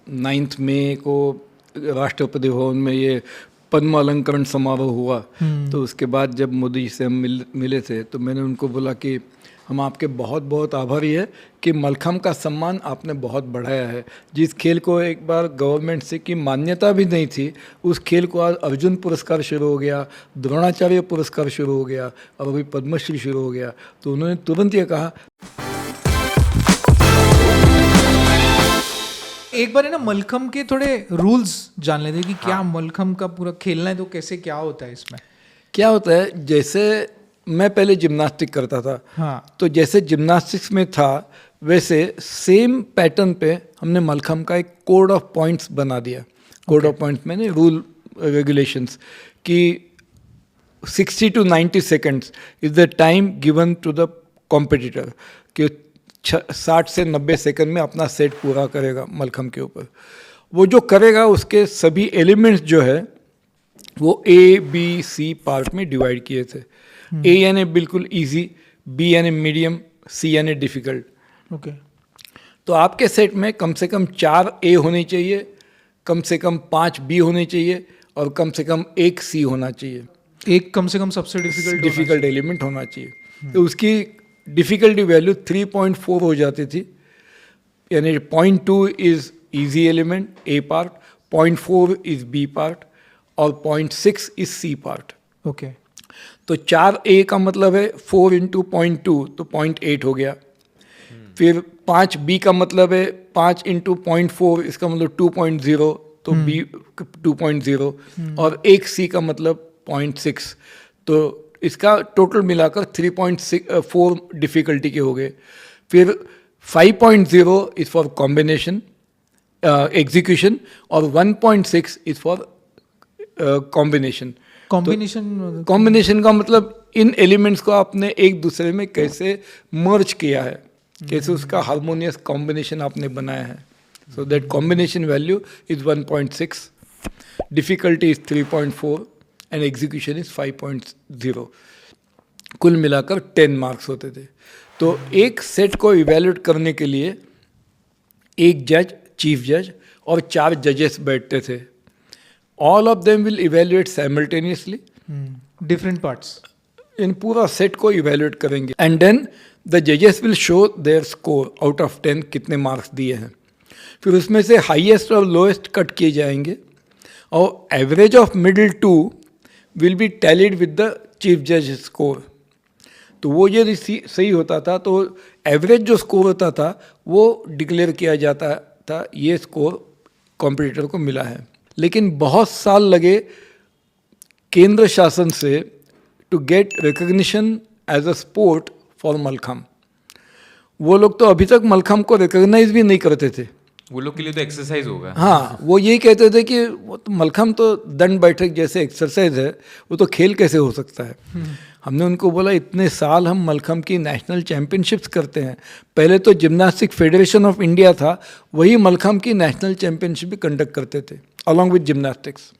9 मई को राष्ट्रपति भवन में ये पद्म अलंकरण समारोह हुआ, तो उसके बाद जब मोदी जी से हम मिले थे तो मैंने उनको बोला कि हम आपके बहुत बहुत आभारी है कि मलखम्ब का सम्मान आपने बहुत बढ़ाया है। जिस खेल को एक बार गवर्नमेंट से की मान्यता भी नहीं थी, उस खेल को आज अर्जुन पुरस्कार शुरू हो गया, द्रोणाचार्य पुरस्कार शुरू हो गया और अभी पद्मश्री शुरू हो गया। तो उन्होंने तुरंत ये कहा। एक बार है ना मलखम्ब के थोड़े रूल्स जान लेते कि क्या मलखम्ब का पूरा खेलना है तो कैसे क्या होता है इसमें। क्या होता है, जैसे मैं पहले जिम्नास्टिक करता था, हाँ, तो जैसे जिम्नास्टिक्स में था वैसे सेम पैटर्न पे हमने मलखम्ब का एक कोड ऑफ पॉइंट्स बना दिया। कोड ऑफ पॉइंट्स मैंने रूल रेगुलेशंस कि 60 to 90 seconds is the time given to the competitor कि 60 से 90 सेकंड में अपना सेट पूरा करेगा मलखम्ब के ऊपर। वो जो करेगा उसके सभी एलिमेंट्स जो है वो ए बी सी पार्ट में डिवाइड किए थे। ए यानी बिल्कुल इजी, बी यानी मीडियम, सी यानी डिफ़िकल्ट। ओके। तो आपके सेट में कम से कम 4 ए होने चाहिए, कम से कम 5 बी होने चाहिए और कम से कम 1 सी होना चाहिए। एक कम से कम सबसे डिफ़िकल्ट एलिमेंट होना चाहिए। तो उसकी डिफ़िकल्टी वैल्यू 3.4 हो जाती थी, यानी 0.2 is easy element A part, 0.4 is B part और 0.6 इज़ सी पार्ट। ओके। तो 4 ए का मतलब है 4 into 0.2 तो 0.8 हो गया। फिर 5 बी का मतलब है 5 into 0.4, इसका मतलब 2.0 तो बी 2.0 और 1 सी का मतलब 0.6, तो इसका टोटल मिलाकर 3.4 डिफ़िकल्टी के हो गए। फिर 5.0 इज़ फॉर कॉम्बिनेशन एग्जीक्यूशन और 1.6 इज़ फॉर कॉम्बिनेशन। कॉम्बिनेशन का मतलब इन एलिमेंट्स को आपने एक दूसरे में कैसे मर्ज किया है, कैसे उसका हार्मोनियस कॉम्बिनेशन आपने बनाया है। So that combination value is 1.6, difficulty is 3.4 and execution is 5.0। कुल मिलाकर 10 मार्क्स होते थे। तो एक सेट को इवेल्यूएट करने के लिए एक जज, चीफ जज और 4 जजेस बैठते थे। All of them will evaluate simultaneously. Different parts. इन पूरा सेट को इवेल्यूएट करेंगे एंड देन द जजेस will show their score out of 10 कितने मार्क्स दिए हैं। फिर उसमें से हाईएस्ट और लोएस्ट कट किए जाएंगे और average of middle 2 will be tallied with the chief जज स्कोर। तो वो यदि सही होता था तो एवरेज जो स्कोर होता था वो डिक्लेयर किया जाता था, ये स्कोर कॉम्पिटिटर को मिला है। लेकिन बहुत साल लगे केंद्र शासन से to get recognition as a sport for Mallakhamb. वो लोग तो अभी तक मलखम्ब को रिकग्नाइज भी नहीं करते थे। वो लोग के लिए तो एक्सरसाइज होगा। हाँ, वो यही कहते थे कि वो तो मलखम्ब तो दंड बैठक जैसे एक्सरसाइज है, वो तो खेल कैसे हो सकता है। हमने उनको बोला इतने साल हम मलखम्ब की नेशनल चैम्पियनशिप्स करते हैं। पहले तो जिम्नास्टिक फेडरेशन ऑफ इंडिया था, वही मलखम्ब की नेशनल चैम्पियनशिप भी कंडक्ट करते थे along with gymnastics.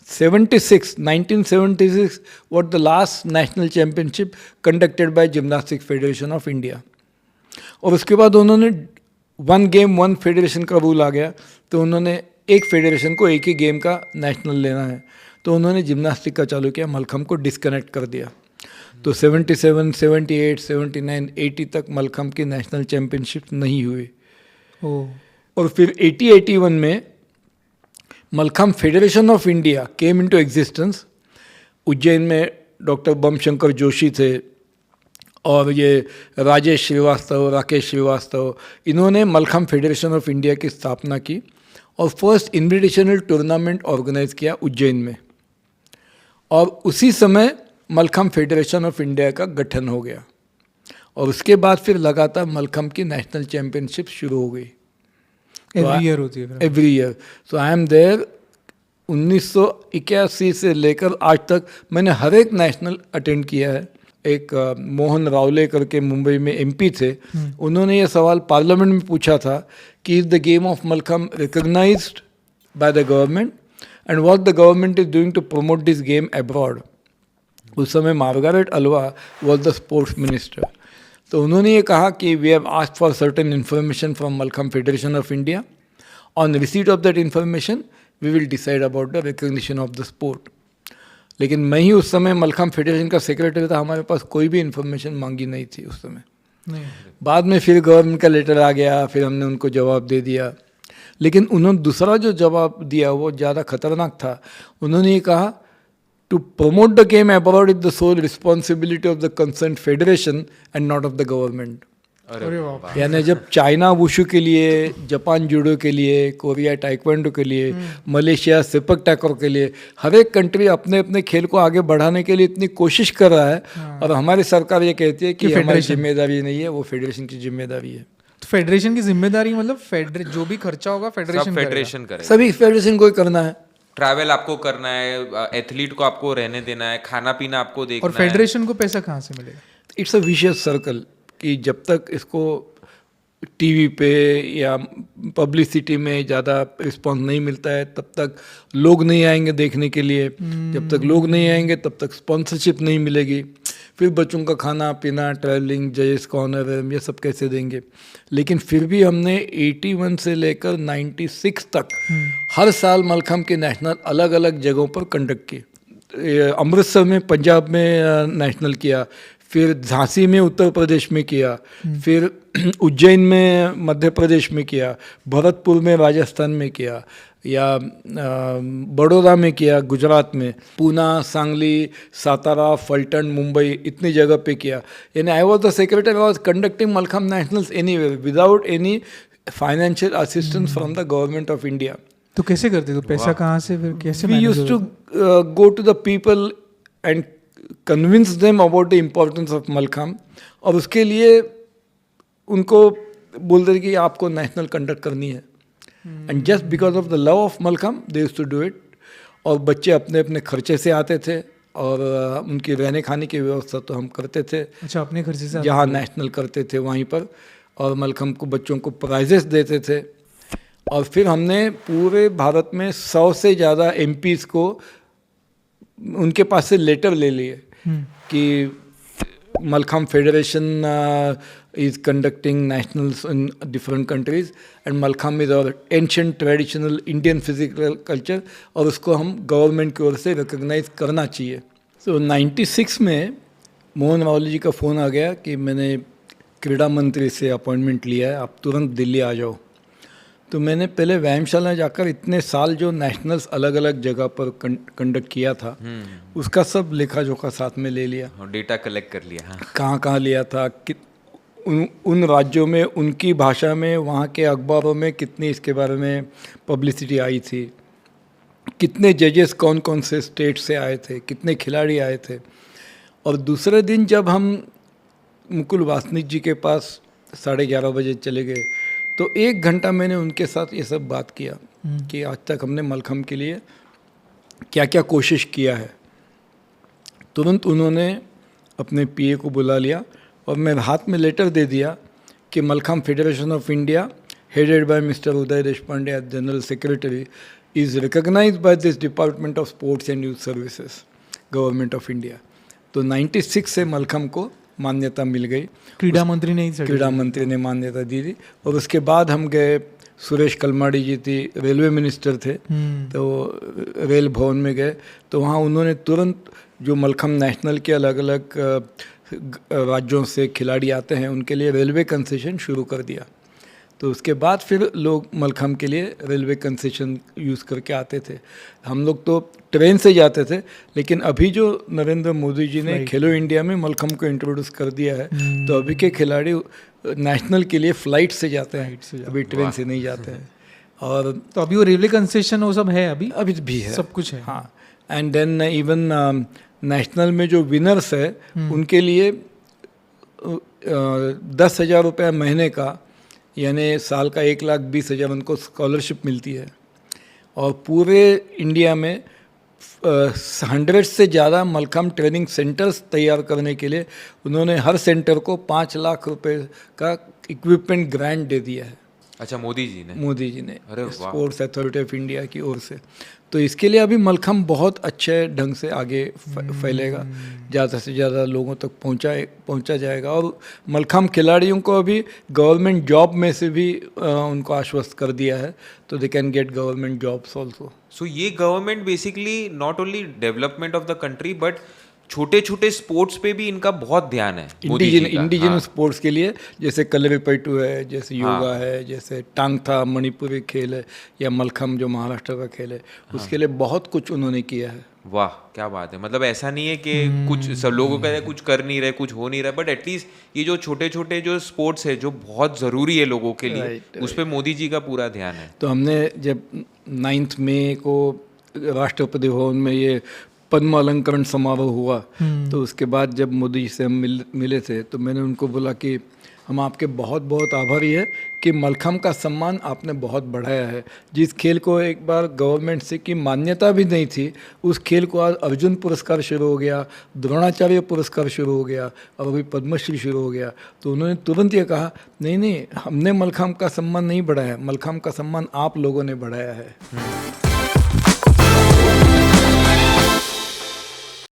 1976 was the last national championship conducted by Gymnastics Federation of India. और उसके बाद उन्होंने 1 game 1 फेडरेशन का रूल आ गया, तो उन्होंने एक फेडरेशन को एक ही गेम का नेशनल लेना है, तो उन्होंने जिम्नास्टिक का चालू किया, मलखम्ब को डिस्कनेक्ट कर दिया। तो 77, 78, 79, 80 तक मलखम्ब की नेशनल चैम्पियनशिप नहीं हुई। और फिर 80-81 में mallakhamb federation of India came into existence. Ujjain में डॉक्टर बम शंकर जोशी थे और ये राजेश श्रीवास्तव, राकेश श्रीवास्तव, इन्होंने मलखम्ब फेडरेशन ऑफ इंडिया की स्थापना की और फर्स्ट इन्विटेशनल टूर्नामेंट ऑर्गेनाइज किया उज्जैन में। और उसी समय मलखम्ब फेडरेशन ऑफ इंडिया का गठन हो गया और उसके बाद फिर लगातार मलखम्ब की नेशनल चैम्पियनशिप शुरू हो गई। एवरी ईयर होती है। Every year. So I am there. 1981 से लेकर आज तक मैंने हर एक नेशनल अटेंड किया है। एक मोहन रावले करके मुंबई में एमपी थे, उन्होंने ये सवाल पार्लियामेंट में पूछा था कि is the game of Mallakhamb recognised by the government and what the government is doing to promote this game abroad. उस समय Margaret Alva was the sports minister. तो उन्होंने ये कहा कि we have asked for certain information from Mallakhamb federation of India on receipt of that information we will decide about the recognition of the sport. लेकिन मैं ही उस समय मलखम्ब फेडरेशन का सेक्रेटरी था, हमारे पास कोई भी इन्फॉर्मेशन मांगी नहीं थी उस समय। नहीं। बाद में फिर गवर्नमेंट का लेटर आ गया, फिर हमने उनको जवाब दे दिया। लेकिन उन्होंने दूसरा जो जवाब दिया वो ज़्यादा खतरनाक था। उन्होंने ये कहा, to promote the game abroad is the sole responsibility of the concern federation and not of the government. अरे बाप। यानी जब चाइना वुशु के लिए, जापान जूडो के लिए, कोरिया टाइक्वांडो के लिए, मलेशिया सेपक टैक्रो के लिए, हर एक कंट्री अपने अपने खेल को आगे बढ़ाने के लिए इतनी कोशिश कर रहा है, और हमारी सरकार ये कहती है कि हमारी जिम्मेदारी नहीं है, वो फेडरेशन की जिम्मेदारी है। तो फेडरेशन की जिम्मेदारी मतलब जो भी खर्चा होगा फेडरेशन करेगा। सभी फेडरेशन को ही करना है। ट्रैवल आपको करना है, एथलीट को आपको रहने देना है, खाना पीना आपको देखना और फेडरेशन को पैसा कहाँ से मिलेगा? इट्स अ विशियस सर्कल कि जब तक इसको टीवी पे या पब्लिसिटी में ज़्यादा रिस्पांस नहीं मिलता है तब तक लोग नहीं आएंगे देखने के लिए। जब तक लोग नहीं आएंगे तब तक स्पॉन्सरशिप नहीं मिलेगी। फिर बच्चों का खाना पीना, ट्रैवलिंग, जजेस का ऑनर, ये सब कैसे देंगे। लेकिन फिर भी हमने 81 से लेकर 96 तक हर साल मलखम्ब के नेशनल अलग अलग जगहों पर कंडक्ट किए। अमृतसर में पंजाब में नेशनल किया, फिर झांसी में उत्तर प्रदेश में किया, फिर उज्जैन में मध्य प्रदेश में किया, भरतपुर में राजस्थान में किया, या बड़ौदा में किया गुजरात में, पूना, सांगली, सातारा, फल्टन, मुंबई, इतनी जगह पे किया। यानी I was the secretary, I was conducting Mallakhamb nationals anywhere without any financial assistance from the government of India. तो कैसे करते? तो पैसा कहाँ से, फिर कैसे? We used to go to the people and convince them about the importance of Mallakhamb, और उसके लिए उनको बोलते थे कि आपको नेशनल कंडक्ट करनी है। And just because of the love of Mallakhamb they used to do it. और बच्चे अपने अपने खर्चे से आते थे, और उनकी रहने खाने की व्यवस्था तो हम करते थे। अच्छा, अपने खर्चे से जहाँ नेशनल करते थे वहीं पर, और मलखम्ब को बच्चों को प्राइजेस देते थे। और फिर हमने पूरे भारत में 100 से ज़्यादा MPs को उनके पास से लेटर ले लिए कि Mallakhamb federation is conducting nationals in different countries and mallakhamb is our ancient traditional Indian physical culture, और उसको हम गवर्नमेंट की ओर से रिकॉग्नाइज करना चाहिए। तो 96 में मोहन रावल जी का फ़ोन आ गया कि मैंने क्रीड़ा मंत्री से अपॉइंटमेंट लिया है, आप तुरंत दिल्ली आ जाओ। तो मैंने पहले व्यायामशाला जाकर इतने साल जो नेशनल्स अलग अलग जगह पर कंडक्ट किया था उसका सब लेखा जोखा साथ में ले लिया, डेटा कलेक्ट कर लिया। हाँ। कहाँ कहाँ लिया था, उन राज्यों में उनकी भाषा में वहाँ के अखबारों में कितनी इसके बारे में पब्लिसिटी आई थी, कितने जजेस कौन कौन से स्टेट से आए थे, कितने खिलाड़ी आए थे। और दूसरे दिन जब हम मुकुल वासनिक जी के पास 11:30 बजे चले गए तो 1 घंटा मैंने उनके साथ ये सब बात किया कि आज तक हमने मलखम्ब के लिए क्या क्या कोशिश किया है। तुरंत उन्होंने अपने PA को बुला लिया और मेरे हाथ में लेटर दे दिया कि Mallakhamb federation of India headed by mister Uday Deshpande as general secretary is recognised by this department of sports and youth services government of India. तो 96 से मलखम्ब को मान्यता मिल गई। क्रीड़ा मंत्री ने मान्यता दी थी। और उसके बाद हम गए, सुरेश कलमाड़ी जी थी, रेलवे मिनिस्टर थे, तो रेल भवन में गए तो वहाँ उन्होंने तुरंत जो मलखम्ब नेशनल के अलग अलग राज्यों से खिलाड़ी आते हैं उनके लिए रेलवे कंसेशन शुरू कर दिया। तो उसके बाद फिर लोग मलखम्ब के लिए रेलवे कंसेशन यूज़ करके आते थे। हम लोग तो ट्रेन से जाते थे, लेकिन अभी जो नरेंद्र मोदी जी ने खेलो इंडिया में मलखम्ब को इंट्रोड्यूस कर दिया है तो अभी के खिलाड़ी नेशनल के लिए फ़्लाइट से जाते हैं, अभी ट्रेन से नहीं जाते हैं। और तो अभी वो रेलवे कंसेशन वो सब है, अभी भी है, सब कुछ है। हाँ। एंड देन इवन नेशनल में जो विनर्स है उनके लिए 10,000 रुपये महीने का, यानी साल का 1,20,000 उनको स्कॉलरशिप मिलती है। और पूरे इंडिया में 100 से ज़्यादा मलखम्ब ट्रेनिंग सेंटर्स तैयार करने के लिए उन्होंने हर सेंटर को 5 लाख रुपए का इक्विपमेंट ग्रांट दे दिया है। अच्छा, मोदी जी ने? मोदी जी ने, अरे वाह। स्पोर्ट्स अथॉरिटी ऑफ इंडिया की ओर से। तो इसके लिए अभी मलखम्ब बहुत अच्छे ढंग से आगे फैलेगा, ज़्यादा से ज़्यादा लोगों तक पहुंचा जाएगा। और मलखम्ब खिलाड़ियों को अभी गवर्नमेंट जॉब में से भी उनको आश्वस्त कर दिया है, तो they can get government jobs also. So ये government basically not only development of the country but छोटे छोटे स्पोर्ट्स पे भी इनका बहुत ध्यान है मोदी जी का। इंडिजिनस स्पोर्ट्स के लिए, जैसे कलरीपयट्टू है, जैसे योगा है, जैसे टांग था मणिपुरी खेल है, या मलखम्ब जो महाराष्ट्र का खेल है, उसके लिए बहुत कुछ उन्होंने किया है। वाह, क्या बात है। मतलब ऐसा नहीं है कि कुछ सब लोगों का कुछ कर नहीं रहे, कुछ हो नहीं रहा, बट एटलीस्ट ये जो छोटे छोटे जो स्पोर्ट्स है जो बहुत ज़रूरी है लोगों के लिए, उस पर मोदी जी का पूरा ध्यान है। तो हमने जब 9 मई को राष्ट्रपति भवन में ये पद्म अलंकरण समारोह हुआ, तो उसके बाद जब मोदी जी से हम मिले थे, तो मैंने उनको बोला कि हम आपके बहुत बहुत आभारी है कि मलखम्ब का सम्मान आपने बहुत बढ़ाया है। जिस खेल को एक बार गवर्नमेंट से की मान्यता भी नहीं थी, उस खेल को आज अर्जुन पुरस्कार शुरू हो गया, द्रोणाचार्य पुरस्कार शुरू हो गया, और अभी पद्मश्री शुरू हो गया। तो उन्होंने तुरंत ये कहा, नहीं, हमने मलखम्ब का सम्मान नहीं बढ़ाया, मलखम्ब का सम्मान आप लोगों ने बढ़ाया है।